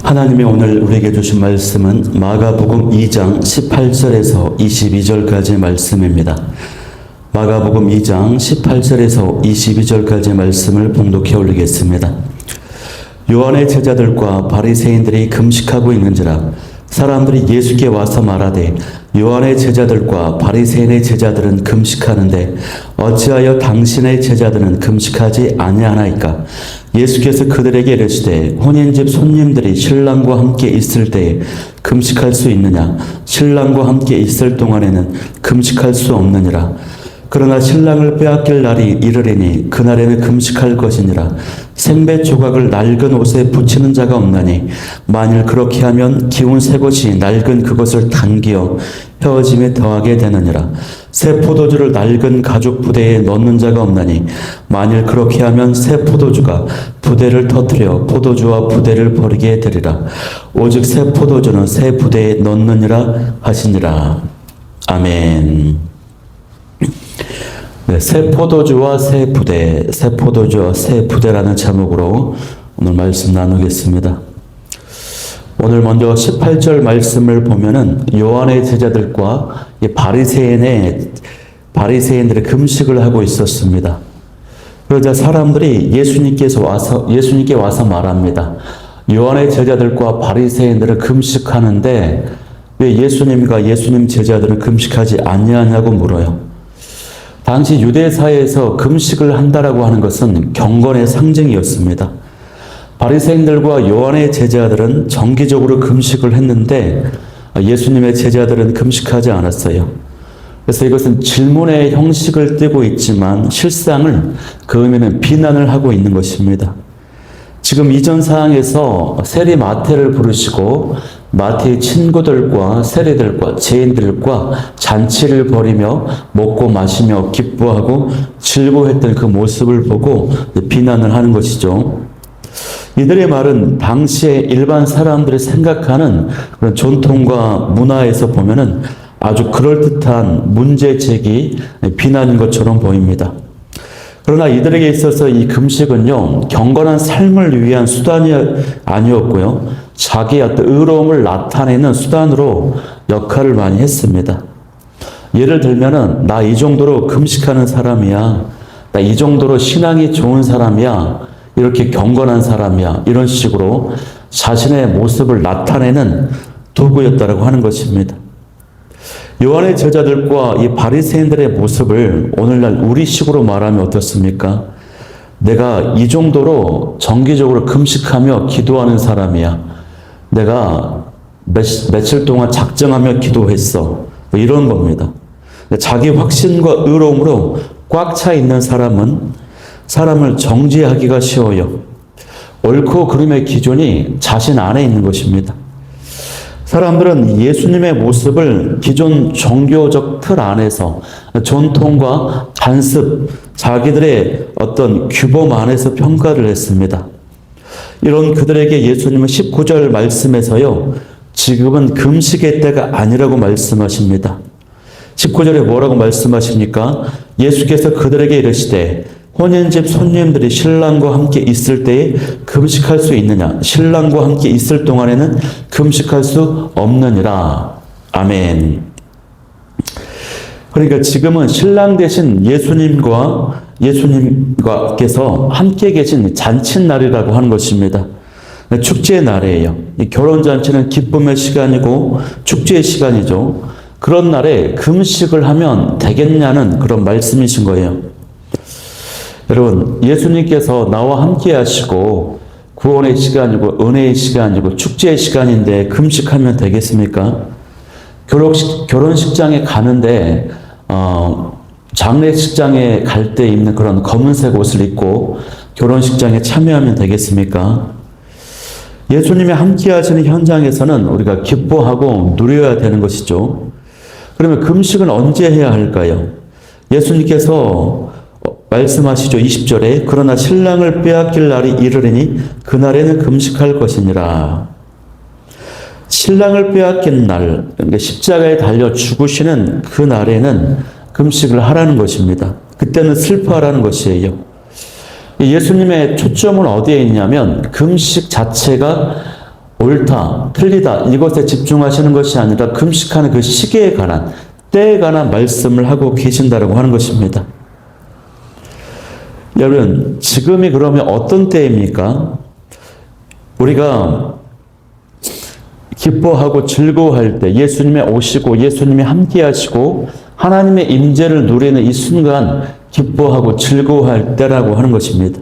하나님이 오늘 우리에게 주신 말씀은 마가복음 2장 18절에서 22절까지의 말씀입니다. 마가복음 2장 18절에서 22절까지의 말씀을 봉독해 올리겠습니다. 요한의 제자들과 바리새인들이 금식하고 있는지라 사람들이 예수께 와서 말하되 요한의 제자들과 바리새인의 제자들은 금식하는데 어찌하여 당신의 제자들은 금식하지 아니하나이까? 예수께서 그들에게 이르시되 혼인집 손님들이 신랑과 함께 있을 때에 금식할 수 있느냐? 신랑과 함께 있을 동안에는 금식할 수 없느니라. 그러나 신랑을 빼앗길 날이 이르리니 그날에는 금식할 것이니라. 생배 조각을 낡은 옷에 붙이는 자가 없나니 만일 그렇게 하면 기운 새 것이 낡은 그것을 당기어 헤어짐에 더하게 되느니라. 새 포도주를 낡은 가죽 부대에 넣는 자가 없나니 만일 그렇게 하면 새 포도주가 부대를 터뜨려 포도주와 부대를 버리게 되리라. 오직 새 포도주는 새 부대에 넣느니라 하시니라. 아멘. 네, 새 포도주와 새 부대, 새 포도주와 새 부대라는 제목으로 오늘 말씀 나누겠습니다. 오늘 먼저 18절 말씀을 보면은 요한의 제자들과 바리새인들의 금식을 하고 있었습니다. 그러자 사람들이 예수님께 와서 말합니다. 요한의 제자들과 바리새인들은 금식하는데 왜 예수님과 예수님 제자들은 금식하지 아니하냐고 물어요. 당시 유대사회에서 금식을 한다라고 하는 것은 경건의 상징이었습니다. 바리새인들과 요한의 제자들은 정기적으로 금식을 했는데 예수님의 제자들은 금식하지 않았어요. 그래서 이것은 질문의 형식을 띠고 있지만 실상을 그 의미는 비난을 하고 있는 것입니다. 지금 이전 사항에서 세리 마태를 부르시고 마태의 친구들과 세리들과 죄인들과 잔치를 벌이며 먹고 마시며 기뻐하고 즐거워했던 그 모습을 보고 비난을 하는 것이죠. 이들의 말은 당시에 일반 사람들이 생각하는 그런 전통과 문화에서 보면은 아주 그럴듯한 문제 제기, 비난인 것처럼 보입니다. 그러나 이들에게 있어서 이 금식은요, 경건한 삶을 위한 수단이 아니었고요, 자기의 어떤 의로움을 나타내는 수단으로 역할을 많이 했습니다. 예를 들면은, 나 이 정도로 금식하는 사람이야, 나 이 정도로 신앙이 좋은 사람이야, 이렇게 경건한 사람이야, 이런 식으로 자신의 모습을 나타내는 도구였다라고 하는 것입니다. 요한의 제자들과 이 바리새인들의 모습을 오늘날 우리식으로 말하면 어떻습니까? 내가 이 정도로 정기적으로 금식하며 기도하는 사람이야. 내가 며칠 동안 작정하며 기도했어. 이런 겁니다. 자기 확신과 의로움으로 꽉 차 있는 사람은 사람을 정죄하기가 쉬워요. 옳고 그름의 기준이 자신 안에 있는 것입니다. 사람들은 예수님의 모습을 기존 종교적 틀 안에서 전통과 관습, 자기들의 어떤 규범 안에서 평가를 했습니다. 이런 그들에게 예수님은 19절 말씀에서요, 지금은 금식의 때가 아니라고 말씀하십니다. 19절에 뭐라고 말씀하십니까? 예수께서 그들에게 이르시되 혼인집 손님들이 신랑과 함께 있을 때에 금식할 수 있느냐? 신랑과 함께 있을 동안에는 금식할 수 없느니라. 아멘. 그러니까 지금은 신랑 대신 예수님께서 함께 계신 잔칫날이라고 하는 것입니다. 축제의 날이에요. 이 결혼잔치는 기쁨의 시간이고 축제의 시간이죠. 그런 날에 금식을 하면 되겠냐는 그런 말씀이신 거예요. 여러분, 예수님께서 나와 함께 하시고 구원의 시간이고 은혜의 시간이고 축제의 시간인데 금식하면 되겠습니까? 결혼식장에 가는데 장례식장에 갈 때 입는 그런 검은색 옷을 입고 결혼식장에 참여하면 되겠습니까? 예수님이 함께 하시는 현장에서는 우리가 기뻐하고 누려야 되는 것이죠. 그러면 금식은 언제 해야 할까요? 예수님께서 말씀하시죠. 20절에 그러나 신랑을 빼앗길 날이 이르리니 그날에는 금식할 것이니라. 신랑을 빼앗긴 날, 그러니까 십자가에 달려 죽으시는 그 날에는 금식을 하라는 것입니다. 그때는 슬퍼하라는 것이에요. 예수님의 초점은 어디에 있냐면 금식 자체가 옳다, 틀리다 이것에 집중하시는 것이 아니라 금식하는 그 시기에 관한, 때에 관한 말씀을 하고 계신다라고 하는 것입니다. 여러분, 지금이 그러면 어떤 때입니까? 우리가 기뻐하고 즐거워할 때, 예수님이 오시고 예수님이 함께 하시고 하나님의 임재를 누리는 이 순간 기뻐하고 즐거워할 때라고 하는 것입니다.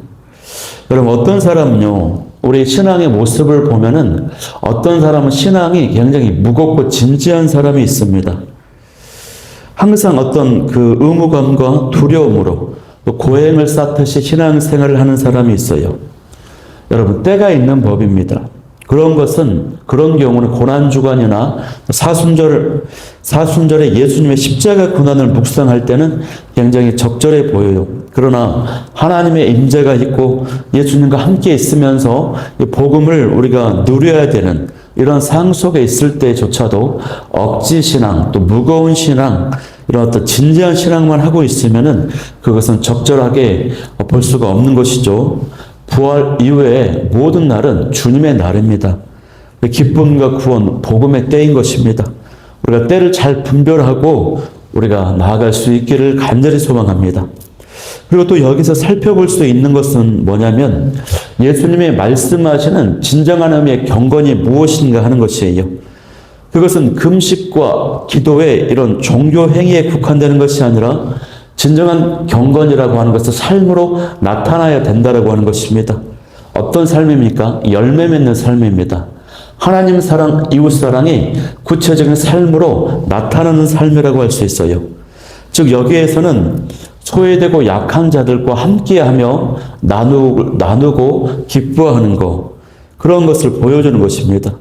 여러분, 어떤 사람은요, 우리 신앙의 모습을 보면은 어떤 사람은 신앙이 굉장히 무겁고 진지한 사람이 있습니다. 항상 어떤 그 의무감과 두려움으로 또 고행을 쌓듯이 신앙생활을 하는 사람이 있어요. 여러분, 때가 있는 법입니다. 그런 경우는 고난주간이나 사순절에 예수님의 십자가 고난을 묵상할 때는 굉장히 적절해 보여요. 그러나 하나님의 임재가 있고 예수님과 함께 있으면서 복음을 우리가 누려야 되는 이런 상황 속에 있을 때조차도 억지 신앙, 또 무거운 신앙, 이런 어떤 진지한 신앙만 하고 있으면은 그것은 적절하게 볼 수가 없는 것이죠. 부활 이후에 모든 날은 주님의 날입니다. 기쁨과 구원, 복음의 때인 것입니다. 우리가 때를 잘 분별하고 우리가 나아갈 수 있기를 간절히 소망합니다. 그리고 또 여기서 살펴볼 수 있는 것은 뭐냐면 예수님이 말씀하시는 진정한 의미의 경건이 무엇인가 하는 것이에요. 그것은 금식과 기도의 이런 종교 행위에 국한되는 것이 아니라 진정한 경건이라고 하는 것은 삶으로 나타나야 된다라고 하는 것입니다. 어떤 삶입니까? 열매 맺는 삶입니다. 하나님 사랑, 이웃 사랑이 구체적인 삶으로 나타나는 삶이라고 할 수 있어요. 즉 여기에서는 소외되고 약한 자들과 함께하며 나누고 기뻐하는 것, 그런 것을 보여주는 것입니다.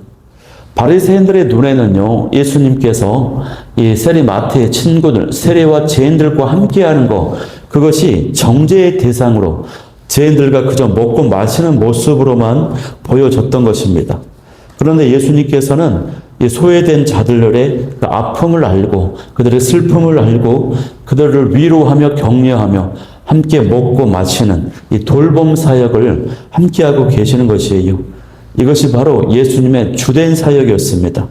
바리새인들의 눈에는요, 예수님께서 이 세리마태의 친구들, 세리와 죄인들과 함께하는 것, 그것이 정죄의 대상으로 죄인들과 그저 먹고 마시는 모습으로만 보여졌던 것입니다. 그런데 예수님께서는 이 소외된 자들의 그 아픔을 알고 그들의 슬픔을 알고 그들을 위로하며 격려하며 함께 먹고 마시는 이 돌봄 사역을 함께하고 계시는 것이에요. 이것이 바로 예수님의 주된 사역이었습니다.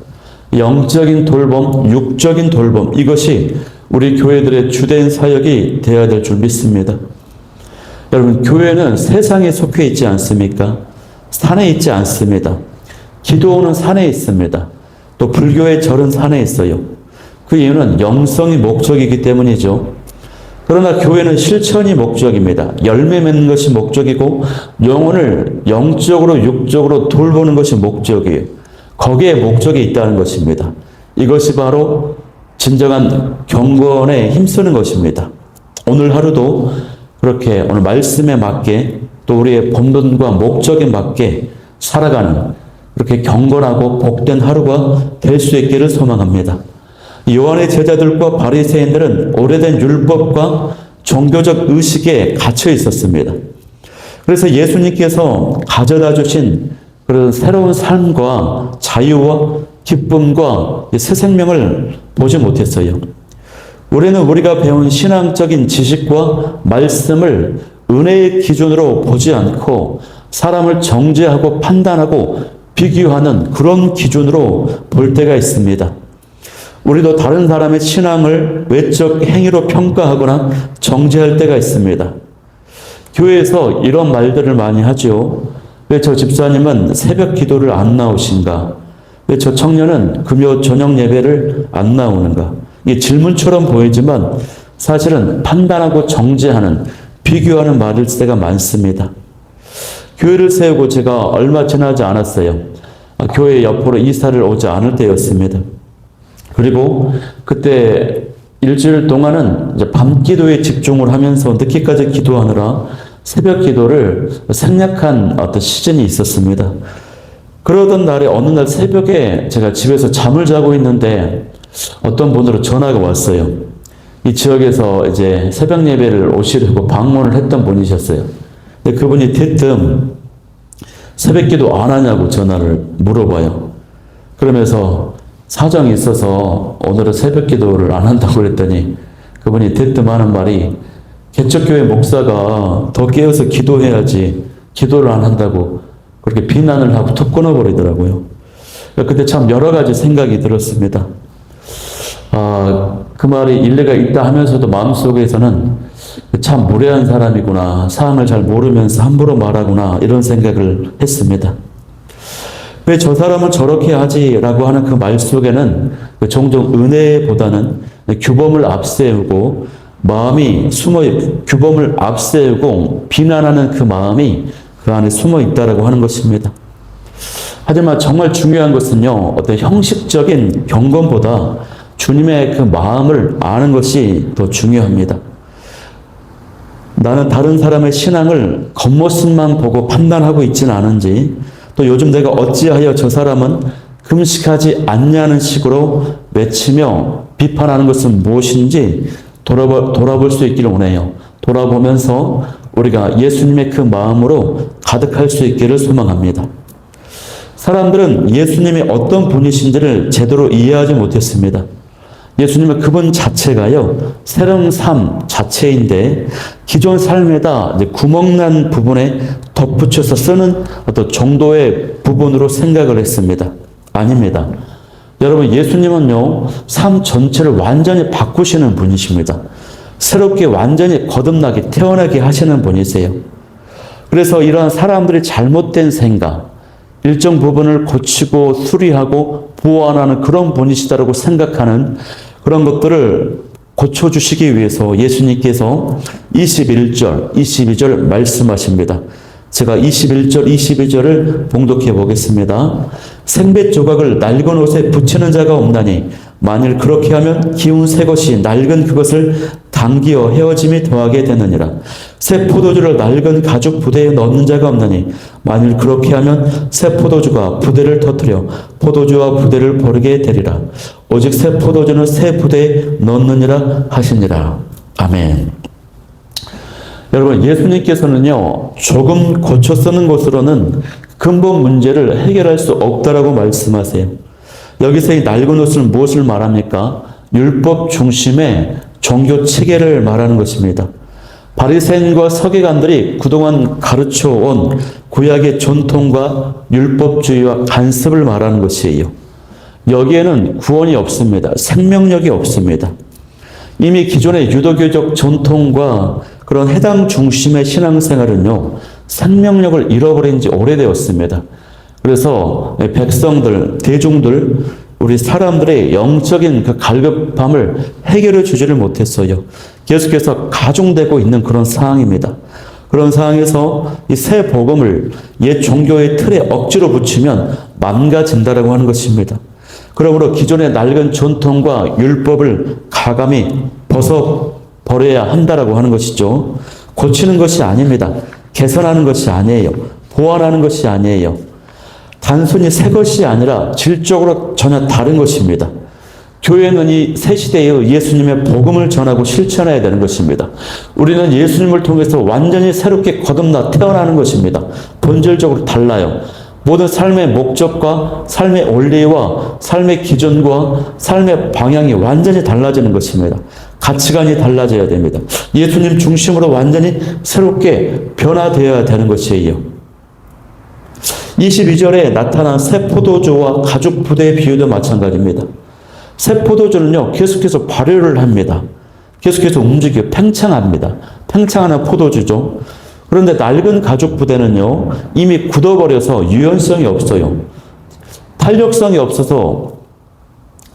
영적인 돌봄, 육적인 돌봄, 이것이 우리 교회들의 주된 사역이 되어야 될 줄 믿습니다. 여러분, 교회는 세상에 속해 있지 않습니까? 산에 있지 않습니다. 기도원은 산에 있습니다. 또 불교의 절은 산에 있어요. 그 이유는 영성이 목적이기 때문이죠. 그러나 교회는 실천이 목적입니다. 열매 맺는 것이 목적이고 영혼을 영적으로 육적으로 돌보는 것이 목적이에요. 거기에 목적이 있다는 것입니다. 이것이 바로 진정한 경건에 힘쓰는 것입니다. 오늘 하루도 그렇게 오늘 말씀에 맞게 또 우리의 본분과 목적에 맞게 살아가는 그렇게 경건하고 복된 하루가 될 수 있기를 소망합니다. 요한의 제자들과 바리새인들은 오래된 율법과 종교적 의식에 갇혀 있었습니다. 그래서 예수님께서 가져다 주신 그런 새로운 삶과 자유와 기쁨과 새 생명을 보지 못했어요. 우리는 우리가 배운 신앙적인 지식과 말씀을 은혜의 기준으로 보지 않고 사람을 정죄하고 판단하고 비교하는 그런 기준으로 볼 때가 있습니다. 우리도 다른 사람의 신앙을 외적 행위로 평가하거나 정죄할 때가 있습니다. 교회에서 이런 말들을 많이 하죠. 왜 저 집사님은 새벽 기도를 안 나오신가? 왜 저 청년은 금요 저녁 예배를 안 나오는가? 이게 질문처럼 보이지만 사실은 판단하고 정죄하는, 비교하는 말일 때가 많습니다. 교회를 세우고 제가 얼마 지나지 않았어요. 교회 옆으로 이사를 오지 않을 때였습니다. 그리고 그때 일주일 동안은 이제 밤 기도에 집중을 하면서 늦게까지 기도하느라 새벽 기도를 생략한 어떤 시즌이 있었습니다. 그러던 날에 어느 날 새벽에 제가 집에서 잠을 자고 있는데 어떤 분으로 전화가 왔어요. 이 지역에서 이제 새벽 예배를 오시려고 방문을 했던 분이셨어요. 근데 그분이 대뜸 새벽 기도 안 하냐고 전화를 물어봐요. 그러면서 사정이 있어서 오늘은 새벽 기도를 안 한다고 그랬더니 그분이 대뜸 하는 말이 개척교회 목사가 더 깨어서 기도해야지 기도를 안 한다고 그렇게 비난을 하고 툭 끊어버리더라고요. 그때 참 여러 가지 생각이 들었습니다. 그 말이 일리가 있다 하면서도 마음속에서는 참 무례한 사람이구나, 사항을 잘 모르면서 함부로 말하구나, 이런 생각을 했습니다. 왜 저 사람은 저렇게 하지라고 하는 그 말 속에는 종종 은혜보다는 규범을 앞세우고 규범을 앞세우고 비난하는 그 마음이 그 안에 숨어 있다라고 하는 것입니다. 하지만 정말 중요한 것은요, 어떤 형식적인 경건보다 주님의 그 마음을 아는 것이 더 중요합니다. 나는 다른 사람의 신앙을 겉모습만 보고 판단하고 있지는 않은지, 또 요즘 내가 어찌하여 저 사람은 금식하지 않냐는 식으로 외치며 비판하는 것은 무엇인지 돌아볼 수 있기를 원해요. 돌아보면서 우리가 예수님의 그 마음으로 가득할 수 있기를 소망합니다. 사람들은 예수님이 어떤 분이신지를 제대로 이해하지 못했습니다. 예수님은 그분 자체가요, 새로운 삶 자체인데 기존 삶에다 이제 구멍난 부분에 덧붙여서 쓰는 어떤 정도의 부분으로 생각을 했습니다. 아닙니다. 여러분, 예수님은요, 삶 전체를 완전히 바꾸시는 분이십니다. 새롭게 완전히 거듭나게 태어나게 하시는 분이세요. 그래서 이러한 사람들의 잘못된 생각, 일정 부분을 고치고 수리하고 보완하는 그런 분이시다라고 생각하는 그런 것들을 고쳐주시기 위해서 예수님께서 21절, 22절 말씀하십니다. 제가 21절, 22절을 봉독해 보겠습니다. 생배 조각을 낡은 옷에 붙이는 자가 없나니 만일 그렇게 하면 기운 새 것이 낡은 그것을 당기어 헤어짐이 더하게 되느니라. 새 포도주를 낡은 가죽 부대에 넣는 자가 없나니 만일 그렇게 하면 새 포도주가 부대를 터뜨려 포도주와 부대를 버리게 되리라. 오직 새 포도주는 새 부대에 넣느니라 하시니라. 아멘. 여러분, 예수님께서는요, 조금 고쳐 쓰는 것으로는 근본 문제를 해결할 수 없다라고 말씀하세요. 여기서 이 낡은 옷은 무엇을 말합니까? 율법 중심의 종교 체계를 말하는 것입니다. 바리새인과 서기관들이 그동안 가르쳐온 구약의 전통과 율법주의와 간섭을 말하는 것이에요. 여기에는 구원이 없습니다. 생명력이 없습니다. 이미 기존의 유도교적 전통과 그런 해당 중심의 신앙생활은요, 생명력을 잃어버린 지 오래되었습니다. 그래서 백성들, 대중들, 우리 사람들의 영적인 그 갈급함을 해결해 주지를 못했어요. 계속해서 가중되고 있는 그런 상황입니다. 그런 상황에서 이 새 복음을 옛 종교의 틀에 억지로 붙이면 망가진다라고 하는 것입니다. 그러므로 기존의 낡은 전통과 율법을 가감히 벗어버려야 한다라고 하는 것이죠. 고치는 것이 아닙니다. 개선하는 것이 아니에요. 보완하는 것이 아니에요. 단순히 새 것이 아니라 질적으로 전혀 다른 것입니다. 교회는 이 새 시대의 예수님의 복음을 전하고 실천해야 되는 것입니다. 우리는 예수님을 통해서 완전히 새롭게 거듭나 태어나는 것입니다. 본질적으로 달라요. 모든 삶의 목적과 삶의 원리와 삶의 기준과 삶의 방향이 완전히 달라지는 것입니다. 가치관이 달라져야 됩니다. 예수님 중심으로 완전히 새롭게 변화되어야 되는 것이에요. 22절에 나타난 새 포도주와 가죽 부대의 비유도 마찬가지입니다. 새 포도주는요, 계속해서 발효를 합니다. 계속해서 움직여 팽창합니다. 팽창하는 포도주죠. 그런데 낡은 가죽 부대는요, 이미 굳어버려서 유연성이 없어요. 탄력성이 없어서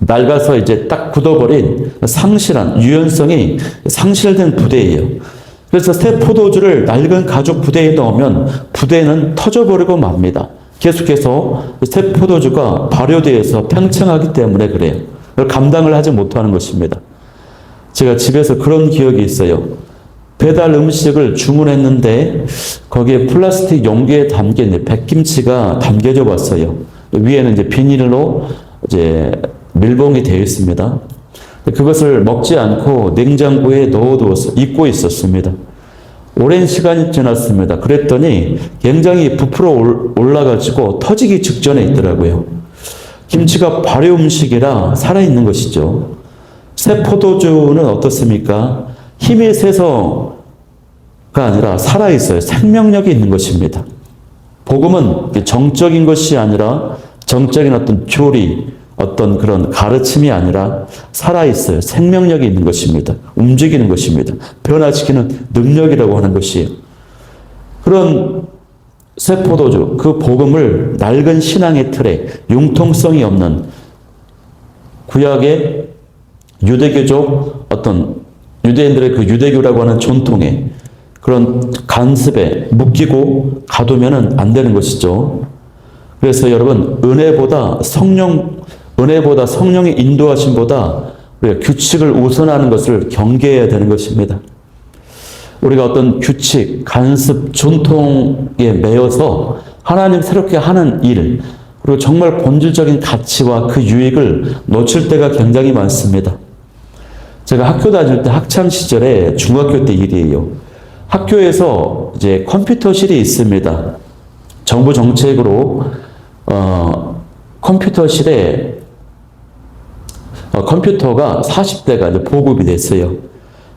낡아서 이제 딱 굳어버린 상실한 유연성이 상실된 부대예요. 그래서 새 포도주를 낡은 가죽 부대에 넣으면 부대는 터져버리고 맙니다. 계속해서 새 포도주가 발효되어서 팽창하기 때문에 그래요. 감당을 하지 못하는 것입니다. 제가 집에서 그런 기억이 있어요. 배달 음식을 주문했는데 거기에 플라스틱 용기에 담긴 백김치가 담겨져 왔어요. 위에는 이제 비닐로 이제 밀봉이 되어 있습니다. 그것을 먹지 않고 냉장고에 넣어두어서 잊고 있었습니다. 오랜 시간이 지났습니다. 그랬더니 굉장히 부풀어 올라가지고 터지기 직전에 있더라고요. 김치가 발효 음식이라 살아있는 것이죠. 새 포도주는 어떻습니까? 힘이 세서가 아니라 살아있어요. 생명력이 있는 것입니다. 복음은 정적인 것이 아니라 정적인 어떤 교리, 어떤 그런 가르침이 아니라 살아있어요. 생명력이 있는 것입니다. 움직이는 것입니다. 변화시키는 능력이라고 하는 것이에요. 그런 새 포도주, 그 복음을 낡은 신앙의 틀에 융통성이 없는 구약의 유대교적 어떤 유대인들의 그 유대교라고 하는 전통에 그런 간습에 묶이고 가두면은 안 되는 것이죠. 그래서 여러분, 은혜보다 성령의 인도하심보다 우리가 규칙을 우선하는 것을 경계해야 되는 것입니다. 우리가 어떤 규칙, 간습, 전통에 매여서 하나님 새롭게 하는 일, 그리고 정말 본질적인 가치와 그 유익을 놓칠 때가 굉장히 많습니다. 제가 학교 다닐 때 학창 시절에 중학교 때 일이에요. 학교에서 이제 컴퓨터실이 있습니다. 정부 정책으로 컴퓨터실에 컴퓨터가 40대가 이제 보급이 됐어요.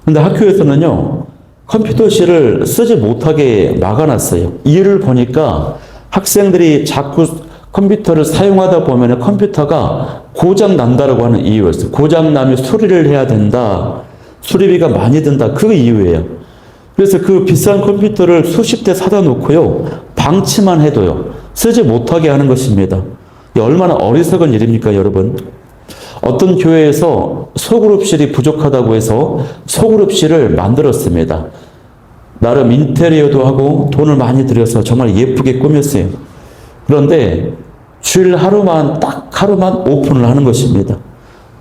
근데 학교에서는요, 컴퓨터실을 쓰지 못하게 막아놨어요. 이유를 보니까 학생들이 자꾸 컴퓨터를 사용하다 보면 컴퓨터가 고장 난다라고 하는 이유였어요. 고장 나면 수리를 해야 된다. 수리비가 많이 든다. 그 이유예요. 그래서 그 비싼 컴퓨터를 수십 대 사다 놓고요, 방치만 해도요, 쓰지 못하게 하는 것입니다. 얼마나 어리석은 일입니까, 여러분? 어떤 교회에서 소그룹실이 부족하다고 해서 소그룹실을 만들었습니다. 나름 인테리어도 하고 돈을 많이 들여서 정말 예쁘게 꾸몄어요. 그런데 주일 하루만, 딱 하루만 오픈을 하는 것입니다.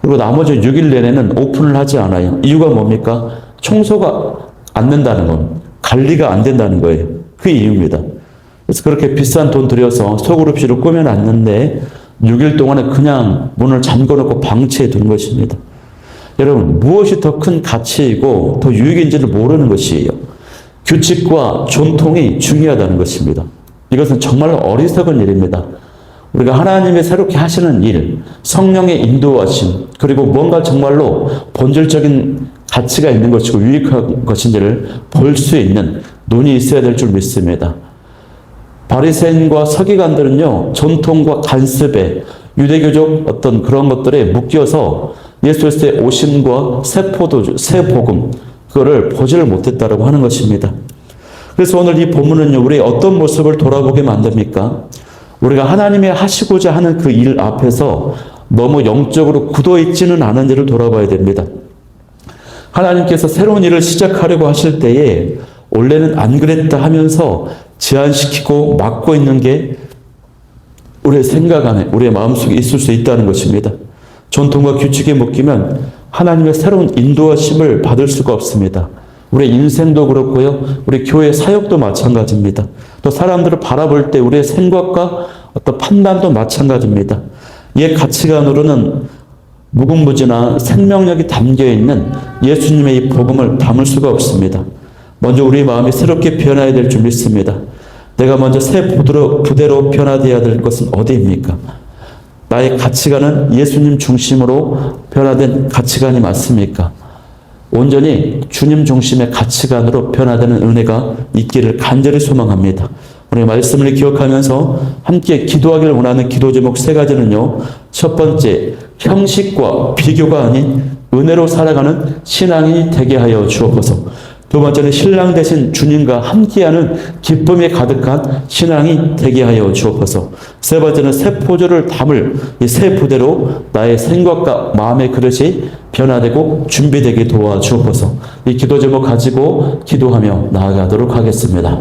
그리고 나머지 6일 내내는 오픈을 하지 않아요. 이유가 뭡니까? 청소가 안 된다는 건, 관리가 안 된다는 거예요. 그 이유입니다. 그래서 그렇게 비싼 돈 들여서 소그룹실을 꾸며놨는데 6일 동안에 그냥 문을 잠궈놓고 방치해 둔 것입니다. 여러분, 무엇이 더 큰 가치이고 더 유익인지를 모르는 것이에요. 규칙과 전통이 중요하다는 것입니다. 이것은 정말 어리석은 일입니다. 우리가 하나님의 새롭게 하시는 일, 성령의 인도하심, 그리고 뭔가 정말로 본질적인 가치가 있는 것이고 유익한 것인지를 볼 수 있는 눈이 있어야 될 줄 믿습니다. 바리새인과 서기관들은요, 전통과 간습에, 유대교적 어떤 그런 것들에 묶여서 예수 그리스도의 오심과 새 포도주, 새 복음, 그거를 보지를 못했다라고 하는 것입니다. 그래서 오늘 이 본문은요, 우리의 어떤 모습을 돌아보게 만듭니까? 우리가 하나님이 하시고자 하는 그 일 앞에서 너무 영적으로 굳어있지는 않은지를 돌아봐야 됩니다. 하나님께서 새로운 일을 시작하려고 하실 때에 원래는 안 그랬다 하면서 제한시키고 막고 있는 게 우리의 생각 안에, 우리의 마음속에 있을 수 있다는 것입니다. 전통과 규칙에 묶이면 하나님의 새로운 인도하심을 받을 수가 없습니다. 우리 인생도 그렇고요, 우리 교회 사역도 마찬가지입니다. 또 사람들을 바라볼 때 우리의 생각과 어떤 판단도 마찬가지입니다. 이 가치관으로는 무궁무진한 생명력이 담겨있는 예수님의 이 복음을 담을 수가 없습니다. 먼저 우리 마음이 새롭게 변화해야 될 줄 믿습니다. 내가 먼저 새 부대로 변화되어야 될 것은 어디입니까? 나의 가치관은 예수님 중심으로 변화된 가치관이 맞습니까? 온전히 주님 중심의 가치관으로 변화되는 은혜가 있기를 간절히 소망합니다. 오늘 말씀을 기억하면서 함께 기도하기를 원하는 기도 제목 3가지는요. 첫 번째, 형식과 비교가 아닌 은혜로 살아가는 신앙이 되게 하여 주옵소서. 두 번째는 신랑 되신 주님과 함께하는 기쁨에 가득한 신앙이 되게 하여 주옵소서. 세 번째는 새 포도를 담을 이 새 부대로 나의 생각과 마음의 그릇이 변화되고 준비되게 도와주옵소서. 이 기도 제목 가지고 기도하며 나아가도록 하겠습니다.